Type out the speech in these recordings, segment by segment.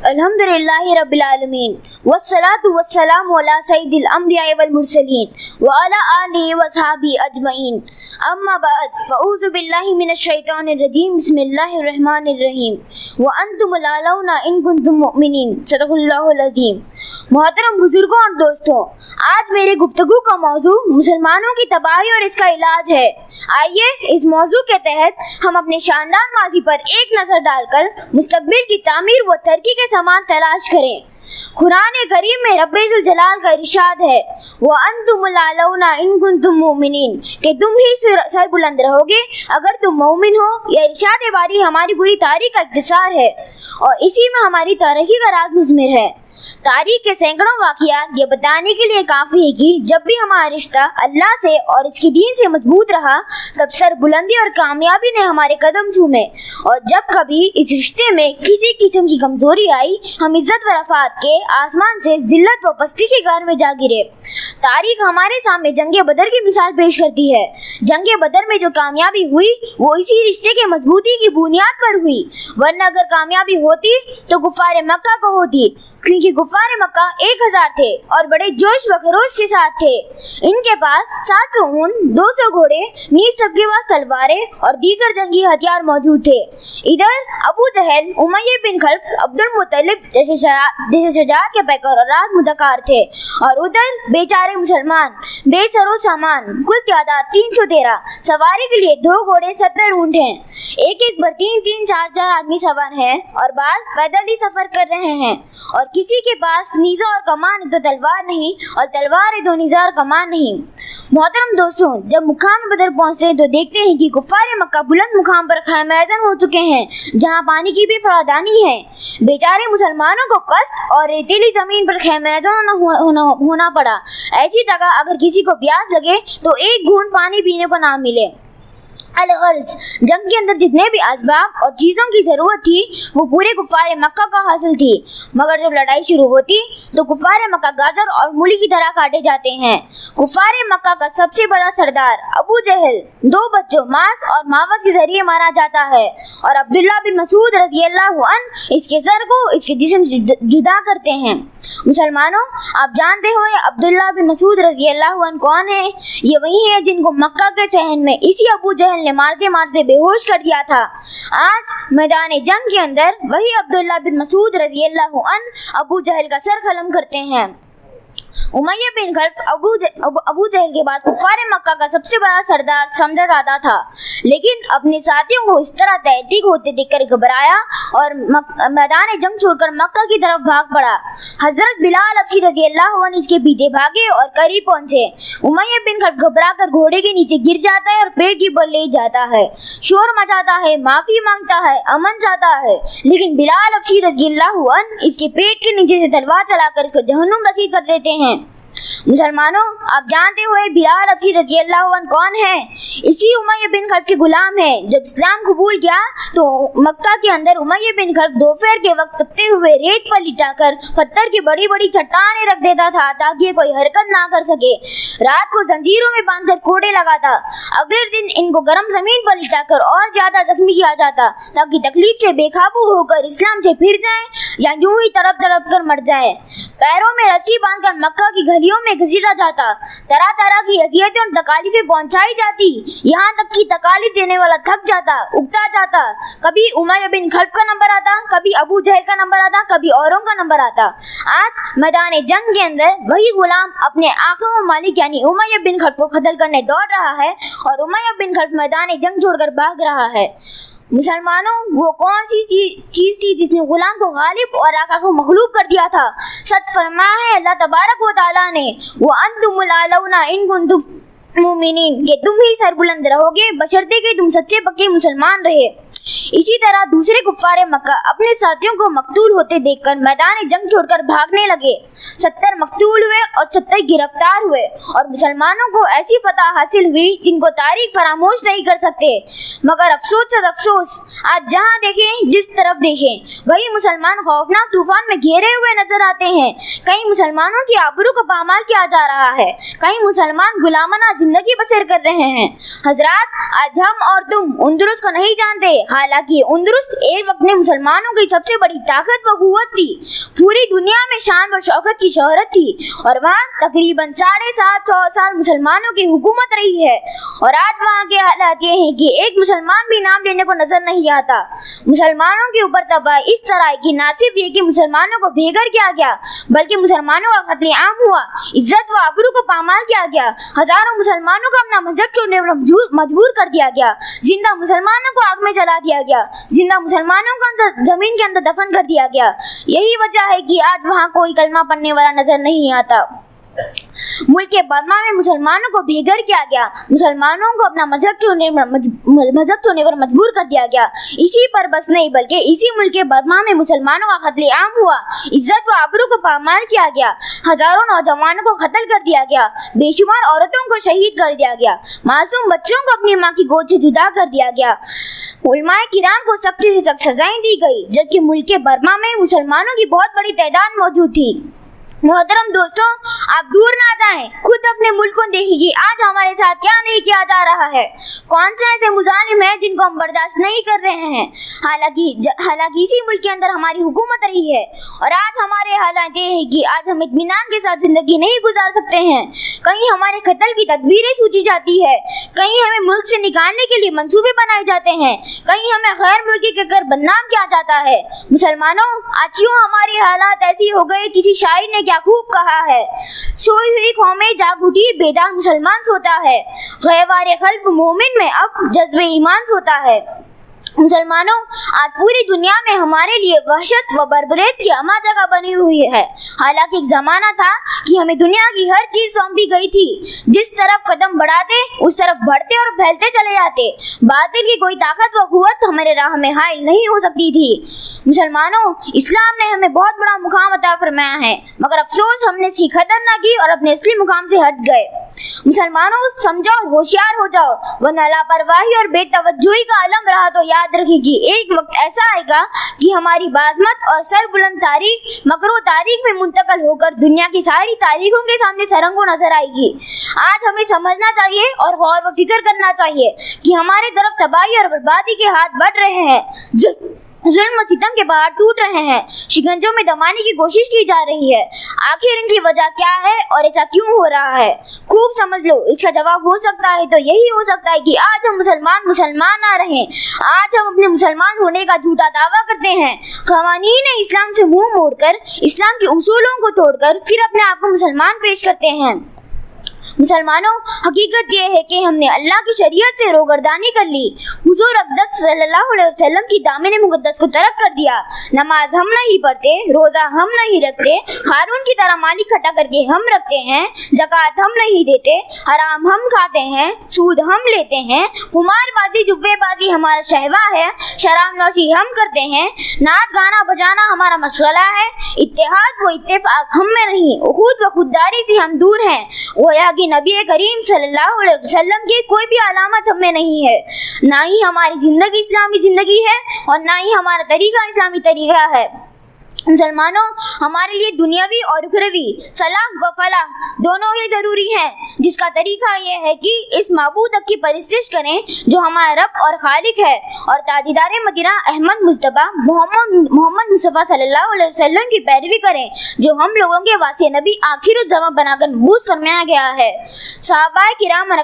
अल्हम्दुलिल्लाहि रब्बिल आलमीन वस्सलातु वस्सलामु अला सय्यिदिल अंबिया'i वल मुरसलीन व अला आलिहि व अस्हाबिहि अजमईन अम्मा बाद फअऊज़ु बिल्लाहि मिनश शैतानिर रजीम बिस्मिल्लाहिर रहमानिर रहीम व अंतुम लालौना इन कुंतुम मुमिनीन सदक़ल्लाहुल अज़ीम। मोहतरम बुजुर्गों और दोस्तों, आज मेरी गुफ्तगू का मौजू मुसलमानों की तबाही और इसका इलाज है। आइए इस मौजू के तहत हम अपने शानदार माज़ी पर एक नज़र डालकर मुस्तक़बिल की तामीर व तरक्की के सामान तलाश करें। कुरान करीम में रब्बुल जलाल का इरशाद है, वो अंतुमुल आलौना इन कुंतुम मुमिनीन, कि तुम ही सर बुलंद रहोगे अगर तुम मोमिन हो। यह इरशाद बारी हमारी पूरी तारीख का इख्तिसार है और इसी में हमारी तरक्की का राज मुज़मिर है। तारीख के सैकड़ों वाक़ियात ये बताने के लिए काफ़ी है कि जब भी हमारा रिश्ता अल्लाह से और इसके दीन से मजबूत रहा, तब सर बुलंदी और कामयाबी ने हमारे कदम चूमे, और जब कभी इस रिश्ते में किसी किस्म की कमज़ोरी आई, हम इज़्ज़त व रफ़ात के आसमान से ज़िल्लत व पस्ती के घर में जा गिरे। तारीख हमारे सामने जंगे बदर की मिसाल पेश करती है। जंगे बदर में जो कामयाबी हुई वो इसी रिश्ते के मजबूती की बुनियाद पर हुई, वरना अगर कामयाबी होती तो कुफ़ार मक्का को होती, क्योंकि कुफ़ार मक्का 1000 थे और बड़े जोश व खरोश के साथ थे। इनके पास 700 ऊंट, 200 घोड़े, नीज सबके पास तलवारें और दीगर जंगी हथियार मौजूद थे। इधर अबू जहल, उमय्या बिन खल्फ, अब्दुल मुत्तलिब जैसे शजाअत के पैकर और राज मुदकार थे, और उधर बेचारे मुसलमान बेसरो सामान, कुल तादाद 313, सवारी के लिए 2 घोड़े, 70 ऊंट हैं। एक पर 3-3, 4-4 आदमी सवार हैं और बाज पैदल ही सफर कर रहे हैं, और किसी के पास नीज़ा और कमान है तो तलवार नहीं, और तलवार है तो नीज़ा और कमान नहीं। मोहतरम दोस्तों, जब मुकाम बदर पहुंचते हैं तो देखते हैं कि कुफ़ार मक्का बुलंद मुकाम पर ख़ैमेज़न हो चुके हैं, जहां पानी की भी फरादानी है। बेचारे मुसलमानों को पस्त और रेतीली ज़मीन पर ख़ैमेज़न होना पड़ा। ऐसी जगह अगर किसी को प्यास लगे तो एक घूंट पानी पीने को ना मिले। अलगर्ज जंग के अंदर जितने भी असबाब और चीज़ों की ज़रूरत थी वो पूरे कुफ़ार मक्का का हासिल थी, मगर जब लड़ाई शुरू होती तो कुफ़ार मक्का गाजर और मूली की तरह काटे जाते हैं। कुफ़ार मक्का का सबसे बड़ा सरदार अबू जहल 2 बच्चों मास और मावस के जरिए मारा जाता है, और अब्दुल्ला बिन मसूद रज़ियल्लाहु अन्हु इसके सर को इसके जिस्म से जुदा करते हैं। मुसलमानों, आप जानते हो ये अब्दुल्ला बिन मसूद रज़ियल्लाहु अन्हु कौन है? ये वही है जिनको मक्का के सहन में इसी अबू जहल ने मारते मारते बेहोश कर दिया था। आज मैदान जंग के अंदर वही अब्दुल्ला बिन मसूद रज़ियल्लाहु अन्हु अबू जहल का सर कलम करते हैं। उमय्या बिन खल्फ अबू जहल के बाद कुफ़ार मक्का का सबसे बड़ा सरदार समझा जाता था, लेकिन अपने साथियों को इस तरह तहकीक होते देखकर घबराया और मैदान जंग छोड़कर मक्का की तरफ भाग पड़ा। हजरत बिलाल हबशी रज़ियल्लाहु अन्हु इसके पीछे भागे और करीब पहुंचे। उमय्या बिन खल्फ घबराकर घोड़े के नीचे गिर जाता है और पेट की बल ले जाता है, शोर मचाता है, माफी मांगता है, अमन चाहता है, लेकिन बिलाल हबशी रज़ियल्लाहु अन्हु इसके पेट के नीचे से तलवार चलाकर इसको जहन्नुम रसीद कर देते हैं। मुसलमानों, आप जानते हुए बिलाल हबशी रज़ियल्लाहु अन्हु कौन है? इसी उमय्या बिन खल्फ के गुलाम है। जब इस्लाम कबूल किया तो मक्का के अंदर उमय्या बिन खल्फ दोपहर के वक्त तपते हुए रेत पर लिटाकर पत्थर की बड़ी बड़ी चट्टानें रख देता था ताकि ये कोई हरकत ना कर सके। रात को जंजीरों में बांधकर कोड़े लगाता। अगले दिन इनको गर्म जमीन पर लिटाकर और ज्यादा जख्मी किया जाता ताकि तकलीफ से बेकाबू होकर इस्लाम से फिर जाए या यूं ही तड़प तड़प कर मर जाए। पैरों में रस्सी बांधकर मक्का की गलियों में घसीटा जाता। तरह तरह की अज़ियतें और तकालीफें पहुंचाई जाती, यहाँ तक कि तकालीफ देने वाला थक जाता, उगता जाता। कभी उमय्या बिन खल्फ का नंबर आता, कभी अबू जहल का नंबर आता, कभी औरों का नंबर आता। आज मैदान जंग के अंदर वही गुलाम अपने आखिर व मालिक यानी उमय्या बिन खल्फ को कत्ल करने दौड़ रहा है, और उमय्या बिन खल्फ मैदान जंग छोड़कर भाग रहा है। मुसलमानों, वो कौन सी चीज़ थी जिसने गुलाम को गालिब और आका को मखलूक कर दिया था? सच फरमाया है अल्लाह तबारक व तआला ने, वो अंतुमुल आलौना इन कुंतुम मुमिनीन, कि तुम ही सरबुलंद रहोगे बशर्ते कि तुम सच्चे पक्के मुसलमान रहे। इसी तरह दूसरे कुफ़ार मक्का अपने साथियों को मकतूल होते देखकर मैदान जंग छोड़कर भागने लगे। 70 मकतूल हुए और 70 गिरफ्तार हुए, और मुसलमानों को ऐसी फतह हासिल हुई जिनको तारीख फरामोश नहीं कर सकते। मगर अफसोस से अफसोस, आज जहाँ देखें जिस तरफ देखें वही मुसलमान खौफनाक तूफान में घेरे हुए नजर आते हैं। कहीं मुसलमानों की आबरू को पामाल किया जा रहा है, कहीं मुसलमान गुलामाना जिंदगी बसर कर रहे हैं। हजरात, आज हम और तुम उन दुरुस्त को नहीं जानते, हालांकि उन्दुरुस एक वक्त में मुसलमानों की सबसे बड़ी ताकत व कुव्वत थी। पूरी दुनिया में शान व शौकत की शोहरत थी और वहाँ तकरीबन 750 साल मुसलमानों की हुकूमत रही है। और आज वहाँ के हालात ये हैं कि एक मुसलमान भी नाम लेने को नजर नहीं आता। मुसलमानों के ऊपर तबाही इस तरह की ना सिर्फ ये कि मुसलमानों को बेघर किया गया, बल्कि मुसलमानों का कत्ले आम हुआ, इज्जत व आबरू को पामाल किया गया, हजारों मुसलमानों को अपना मजहब छोड़ने पर मजबूर कर दिया गया, जिंदा मुसलमानों को आग में जला दिया गया, जिंदा मुसलमानों को जमीन के अंदर दफन कर दिया गया। यही वजह है कि आज वहाँ कोई कलमा पढ़ने वाला नजर नहीं आता। मुल्क के बर्मा में मुसलमानों को बेघर किया गया, मुसलमानों को अपना मजहब छोड़ने पर मजबूर कर दिया गया। इसी पर बस नहीं बल्कि इसी मुल्क के बर्मा में मुसलमानों का कत्ले आम हुआ, इज्जत व आबरू को पामाल किया गया, हजारों नौजवानों को कत्ल कर दिया गया, बेशुमार औरतों को शहीद कर दिया गया, मासूम बच्चों को अपनी माँ की गोद से जुदा कर दिया गया। उलमाए किराम को सख्त से सख्त सजाएं दी गई, जबकि मुल्क के बर्मा में मुसलमानों की बहुत बड़ी तादाद मौजूद थी। मोहतरम दोस्तों, आप दूर ना जाएं, खुद अपने मुल्क को देखिए कि आज हमारे साथ क्या नहीं किया जा रहा है। कौन से ऐसे मुजालिम हैं जिनको हम बर्दाश्त नहीं कर रहे हैं। हालांकि इसी मुल्क के अंदर हमारी हुकूमत रही है और आज हमारे हालात ये है कि आज हम इत्मीनान के साथ जिंदगी नहीं गुजार सकते हैं। कहीं हमारे कत्ल की तदबीरें सोची जाती है, कहीं हमें मुल्क से निकालने के लिए मंसूबे बनाए जाते हैं, कहीं हमें गैर मुल्की के कर बदनाम किया जाता है। मुसलमानों, आज यूं हमारी हालात ऐसी हो गए, किसी शायर ने क्या खूब कहा है, सोई हुई कौमें जाग उठी, बेदार मुसलमान सोता है, गैवारे क़ल्ब मोमिन में अब जज्बे ईमान सोता है। मुसलमानों, आज पूरी दुनिया में हमारे लिए वहशत व बर्बरेत की अमा जगह बनी हुई है। हालांकि एक जमाना था कि हमें दुनिया की हर चीज सौंपी गई थी, जिस तरफ कदम बढ़ाते उस तरफ बढ़ते और फैलते चले जाते। बातिल की कोई ताकत व कुव्वत हमारे राह में हाइल नहीं हो सकती थी। मुसलमानों, इस्लाम ने हमें बहुत बड़ा मुकाम अता फरमाया है, मगर अफसोस हमने इसकी कदर न की और अपने असली मुकाम से हट गए। मुसलमानों, समझो और होशियार हो जाओ, वरना लापरवाही और बेतवज्जोही का आलम रहा तो याद रखें कि एक वक्त ऐसा आएगा कि हमारी बाज़मत और सरबुलंद तारीख मकरो तारीख में मुंतकल होकर दुनिया की सारी तारीखों के सामने सरंगो नजर आएगी। आज हमें समझना चाहिए और गौर व फिक्र करना चाहिए कि हमारे तरफ तबाही और बर्बादी के हाथ बढ़ रहे हैं, जुल्म व सितम के पहाड़ टूट रहे हैं, शिकंजों में दबाने की कोशिश की जा रही है। आखिर इनकी वजह क्या है और ऐसा क्यों हो रहा है? खूब समझ लो। इसका जवाब हो सकता है तो यही हो सकता है कि आज हम मुसलमान ना रहें। आज हम अपने मुसलमान होने का झूठा दावा करते हैं, क़वानीन इस्लाम से मुंह मोड़कर, इस्लाम के उसूलों को तोड़कर फिर अपने आप को मुसलमान पेश करते हैं। मुसलमानों, हकीकत यह है कि हमने अल्लाह की शरीयत से रोगर्दानी कर ली, हुजूर अक़दस सल्लल्लाहु अलैहि वसल्लम की दामन मुक़द्दस को तरक कर दिया। नमाज हम नहीं पढ़ते, रोज़ा हम नहीं रखते, क़ारून की तरह माल इकट्ठा करके हम रखते हैं, ज़कात हम नहीं देते, हराम हम खाते हैं, सूद हम लेते हैं, कुमारबाजी जुब्बेबाजी हमारा शहवा है, शराब नौशी हम करते हैं, नाच गाना बजाना हमारा मशगला है, इत्तेहाद व इत्तेफाक हम में नहीं, खुद व खुददारी से हम दूर हैं। गोया कि नबी करीम सल्लल्लाहु अलैहि वसल्लम की कोई भी अलामत हमें नहीं है। ना ही हमारी जिंदगी इस्लामी जिंदगी है और ना ही हमारा तरीका इस्लामी तरीका है। मुसलमानों, हमारे लिए दुनियावी और उखरवी सलाह व फलाह दोनों ही जरूरी हैं, जिसका तरीका यह है कि इस माबूद की परिस्तिश करें जो हमारा रब और खालिक है, और ताजीदार मदीना अहमद मुस्तफा मोहम्मद मुस्तफा सल्लल्लाहु अलैहि वसल्लम की पैरवी करें, जो हम लोगों के वासी नबी आखिर ज़मां बनाकर मबूस फरमाया गया है। सहाबाए किराम और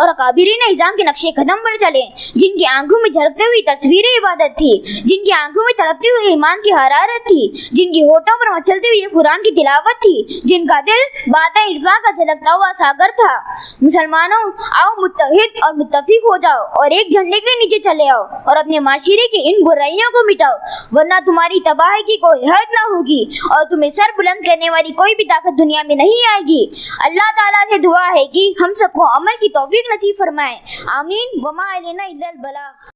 अकाबिरीन इज़ाम के नक्शे कदम पर चलें, जिनकी आंखों में झलकती हुई तस्वीरें इबादत थी, जिनकी आंखों में तड़पती हुई ईमान की हरारत थी, जिनकी होठों पर मचलती हुई कुरान की तिलावत थी, जिनका दिल बातें इरफा का झलकता हुआ सागर था। मुसलमानों, आओ मुत्तहिद और मुत्तफिक हो जाओ और एक झंडे के नीचे चले आओ और अपने माशरे की इन बुराइयों को मिटाओ, वरना तुम्हारी तबाही की कोई हद न होगी और तुम्हें सर बुलंद करने वाली कोई भी ताकत दुनिया में नहीं आएगी। अल्लाह ताला से दुआ है कि हम सबको अमल की तौफीक नसीब फरमाए। आमीन। वमा अलैना इल्लल बलाग।